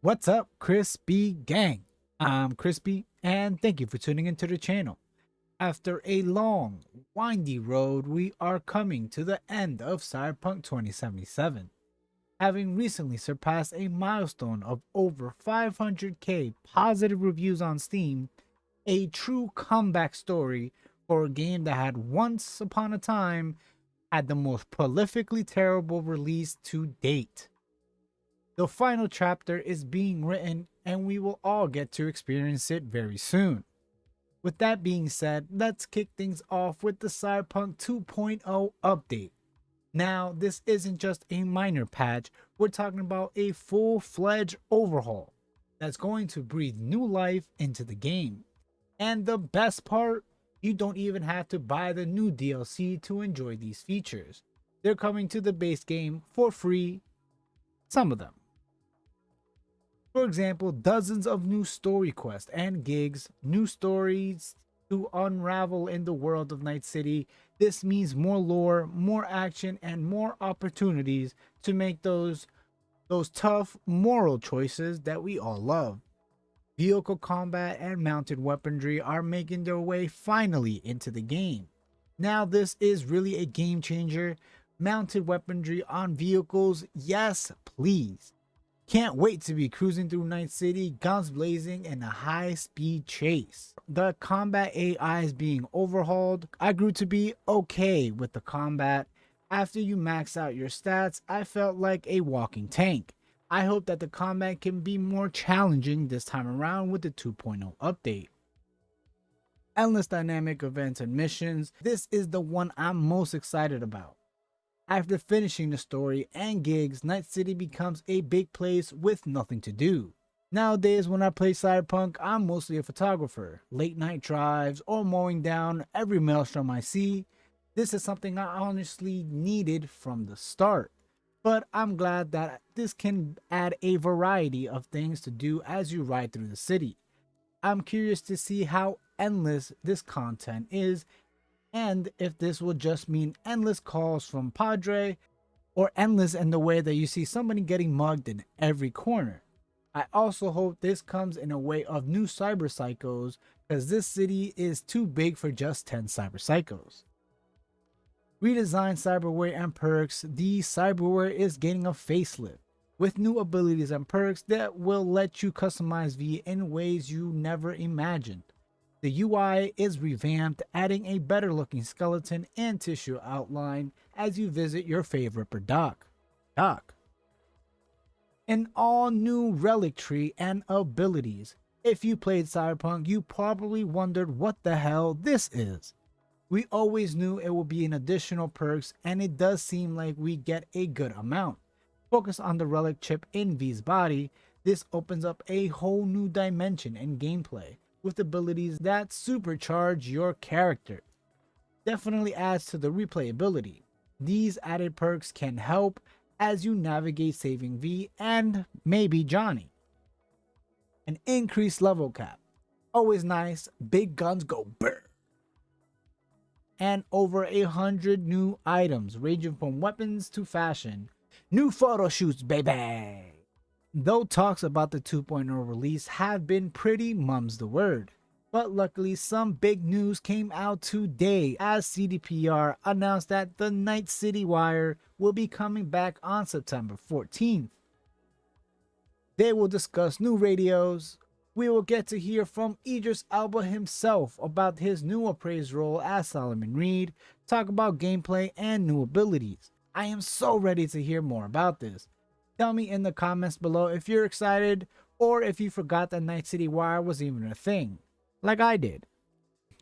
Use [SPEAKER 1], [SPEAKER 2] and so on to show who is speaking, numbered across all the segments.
[SPEAKER 1] What's up, Crispy Gang? I'm Crispy, and thank you for tuning into the channel. After a long, windy road, we are coming to the end of Cyberpunk 2077. Having recently surpassed a milestone of over 500k positive reviews on Steam, a true comeback story for a game that had once upon a time had the most prolifically terrible release to date. The final chapter is being written, and we will all get to experience it very soon. With that being said, let's kick things off with the Cyberpunk 2.0 update. Now, this isn't just a minor patch, we're talking about a full fledged overhaul that's going to breathe new life into the game. And the best part, you don't even have to buy the new DLC to enjoy these features. They're coming to the base game for free, some of them. For example, dozens of new story quests and gigs, new stories to unravel in the world of Night City. This means more lore, more action, and more opportunities to make those tough moral choices that we all love. Vehicle combat and mounted weaponry are making their way finally into the game. Now this is really a game changer. Mounted weaponry on vehicles, yes please. Can't wait to be cruising through Night City, guns blazing in a high-speed chase. The combat AI is being overhauled. I grew to be okay with the combat. After you max out your stats, I felt like a walking tank. I hope that the combat can be more challenging this time around with the 2.0 update. Endless dynamic events and missions. This is the one I'm most excited about. After finishing the story and gigs, Night City becomes a big place with nothing to do. Nowadays, when I play Cyberpunk, I'm mostly a photographer, late night drives, or mowing down every maelstrom I see. This is something I honestly needed from the start, but I'm glad that this can add a variety of things to do as you ride through the city. I'm curious to see how endless this content is, and if this will just mean endless calls from Padre, or endless in the way that you see somebody getting mugged in every corner. I also hope this comes in a way of new cyber psychos, because this city is too big for just 10 cyber psychos. Redesigned cyberware and perks. The cyberware is getting a facelift with new abilities and perks that will let you customize V in ways you never imagined. The UI is revamped, adding a better looking skeleton and tissue outline as you visit your favorite Doc. An all new relic tree and abilities. If you played Cyberpunk, you probably wondered what the hell this is. We always knew it would be an additional perks, and it does seem like we get a good amount. Focus on the relic chip in V's body. This opens up a whole new dimension in gameplay, with abilities that supercharge your character. Definitely adds to the replayability. These added perks can help as you navigate saving V and maybe Johnny. An increased level cap. Always nice, big guns go brr. And over 100 new items ranging from weapons to fashion. New photo shoots, baby! Though talks about the 2.0 release have been pretty mum's the word, but luckily some big news came out today as CDPR announced that the Night City Wire will be coming back on September 14th. They will discuss new radios. We will get to hear from Idris Elba himself about his new appraised role as Solomon Reed, talk about gameplay and new abilities. I am so ready to hear more about this. Tell me in the comments below if you're excited or if you forgot that Night City Wire was even a thing, like I did.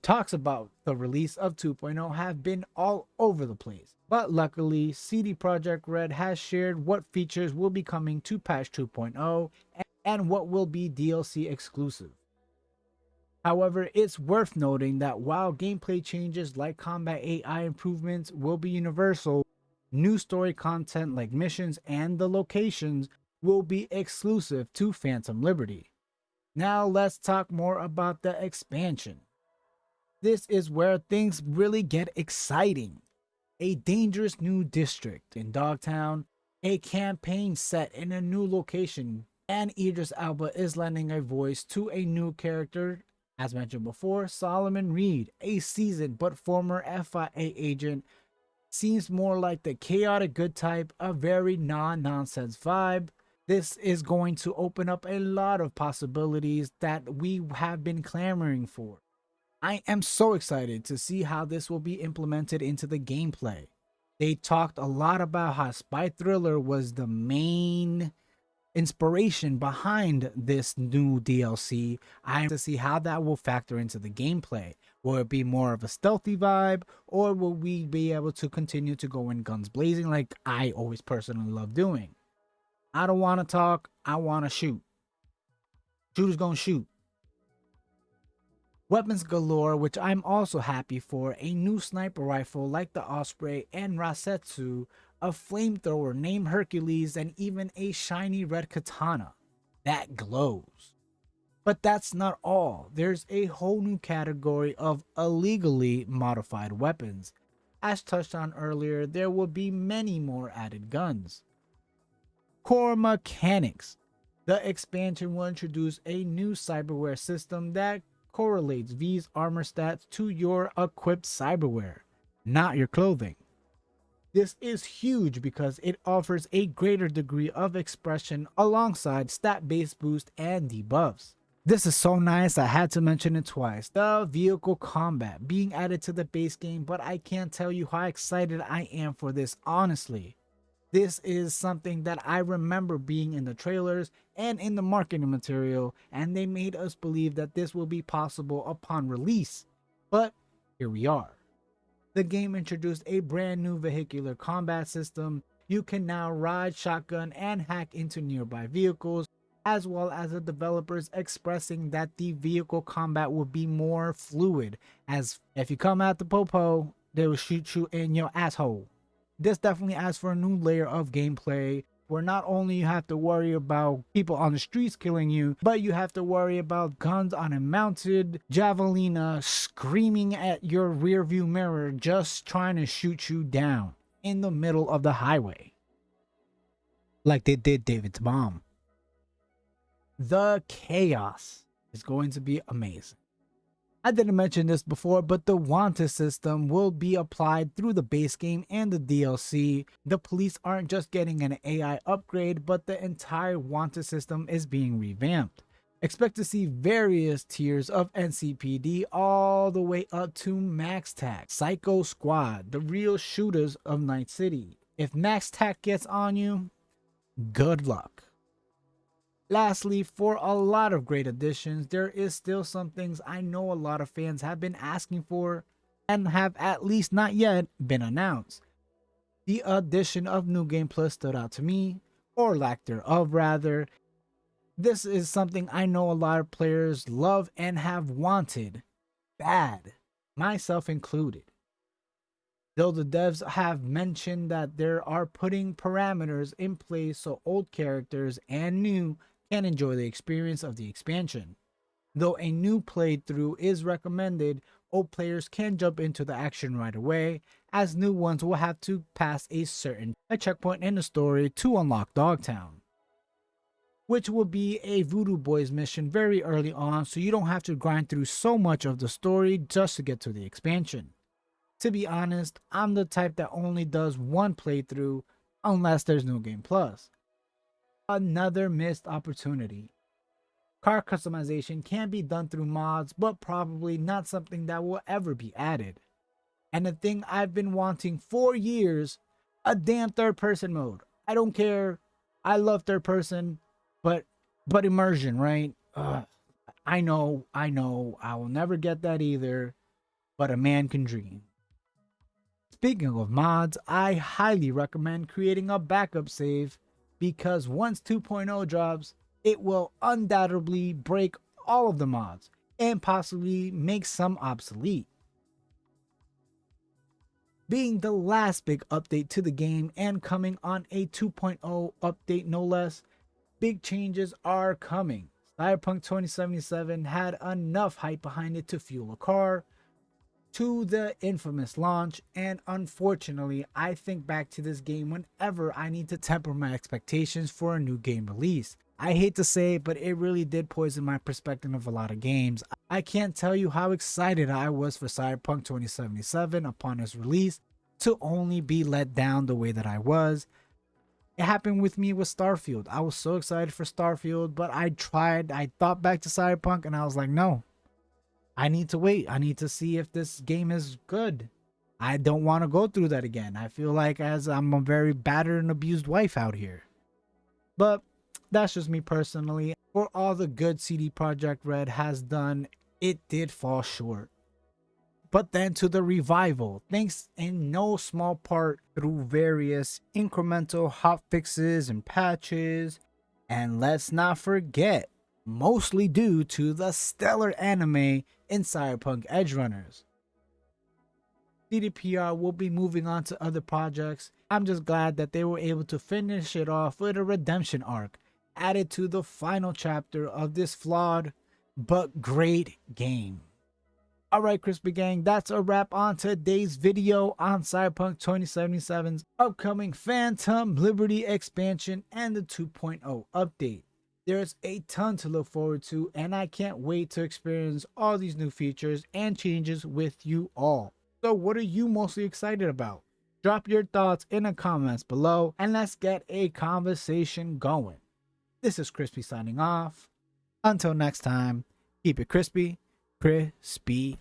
[SPEAKER 1] Talks about the release of 2.0 have been all over the place, but luckily CD Projekt Red has shared what features will be coming to patch 2.0 and what will be DLC exclusive. However, it's worth noting that while gameplay changes like combat AI improvements will be universal, new story content like missions and the locations will be exclusive to Phantom Liberty. Now let's talk more about the expansion. This is where things really get exciting. A dangerous new district in Dogtown, a campaign set in a new location, And Idris Elba is lending a voice to a new character, as mentioned before, Solomon Reed, a seasoned but former FIA agent. Seems more like the chaotic good type, a very non-nonsense vibe. This is going to open up a lot of possibilities that we have been clamoring for. I am so excited to see how this will be implemented into the gameplay. They talked a lot about how Spy Thriller was the main inspiration behind this new DLC. I am to see how that will factor into the gameplay. Will it be more of a stealthy vibe, or will we be able to continue to go in guns blazing like I always personally love doing? I don't want to talk, I want to shoot. Shooters gonna shoot. Weapons galore, which I'm also happy for. A new sniper rifle like the Osprey and Rasetsu, a flamethrower named Hercules, and even a shiny red katana that glows. But that's not all. There's a whole new category of illegally modified weapons. As touched on earlier, there will be many more added guns. Core mechanics. The expansion will introduce a new cyberware system that correlates V's armor stats to your equipped cyberware, not your clothing. This is huge because it offers a greater degree of expression alongside stat-based boost and debuffs. This is so nice, I had to mention it twice. The vehicle combat being added to the base game, but I can't tell you how excited I am for this, honestly. This is something that I remember being in the trailers and in the marketing material, and they made us believe that this will be possible upon release. But here we are. The game introduced a brand new vehicular combat system. You can now ride shotgun and hack into nearby vehicles, as well as the developers expressing that the vehicle combat will be more fluid, as if you come at the popo, they will shoot you in your asshole. This definitely adds for a new layer of gameplay where not only you have to worry about people on the streets killing you, but you have to worry about guns on a mounted javelina screaming at your rear view mirror just trying to shoot you down in the middle of the highway like they did David's mom. The chaos is going to be amazing. I didn't mention this before, but the wanted system will be applied through the base game and the DLC. The police aren't just getting an AI upgrade, but the entire wanted system is being revamped. Expect to see various tiers of NCPD all the way up to Max Tac, Psycho Squad, the real shooters of Night City. If Max Tac gets on you, good luck. Lastly, for a lot of great additions, there is still some things I know a lot of fans have been asking for and have at least not yet been announced. The addition of New Game Plus stood out to me, or lack thereof rather. This is something I know a lot of players love and have wanted bad, myself included. Though the devs have mentioned that they are putting parameters in place so old characters and new can enjoy the experience of the expansion. Though a new playthrough is recommended, old players can jump into the action right away, as new ones will have to pass a checkpoint in the story to unlock Dogtown, which will be a Voodoo Boys mission very early on, so you don't have to grind through so much of the story just to get to the expansion. To be honest, I'm the type that only does one playthrough unless there's New Game Plus. Another missed opportunity. Car customization can be done through mods, but probably not something that will ever be added. And the thing I've been wanting for years, a damn third person mode. I don't care. I love third person, but immersion, right? I know, I will never get that either, but a man can dream. Speaking of mods, I highly recommend creating a backup save because once 2.0 drops, it will undoubtedly break all of the mods and possibly make some obsolete. Being the last big update to the game and coming on a 2.0 update no less, big changes are coming. Cyberpunk 2077 had enough hype behind it to fuel a car to the infamous launch, and unfortunately I think back to this game whenever I need to temper my expectations for a new game release. I hate to say it, but it really did poison my perspective of a lot of games. I can't tell you how excited I was for Cyberpunk 2077 upon its release, to only be let down the way that I was. It happened with me with Starfield. I was so excited for Starfield, but I thought back to Cyberpunk and I was like, no, I need to wait. I need to see if this game is good. I don't want to go through that again. I feel like as I'm a very battered and abused wife out here. But that's just me personally. For all the good CD Projekt Red has done, it did fall short. But then to the revival, thanks in no small part through various incremental hot fixes and patches, and let's not forget, mostly due to the stellar anime in Cyberpunk Edgerunners. CDPR will be moving on to other projects. I'm just glad that they were able to finish it off with a redemption arc added to the final chapter of this flawed but great game. Alright, Crispy Gang, that's a wrap on today's video on Cyberpunk 2077's upcoming Phantom Liberty expansion and the 2.0 update. There's a ton to look forward to, and I can't wait to experience all these new features and changes with you all. So what are you mostly excited about? Drop your thoughts in the comments below and let's get a conversation going. This is Crispy signing off. Until next time, keep it crispy, crispy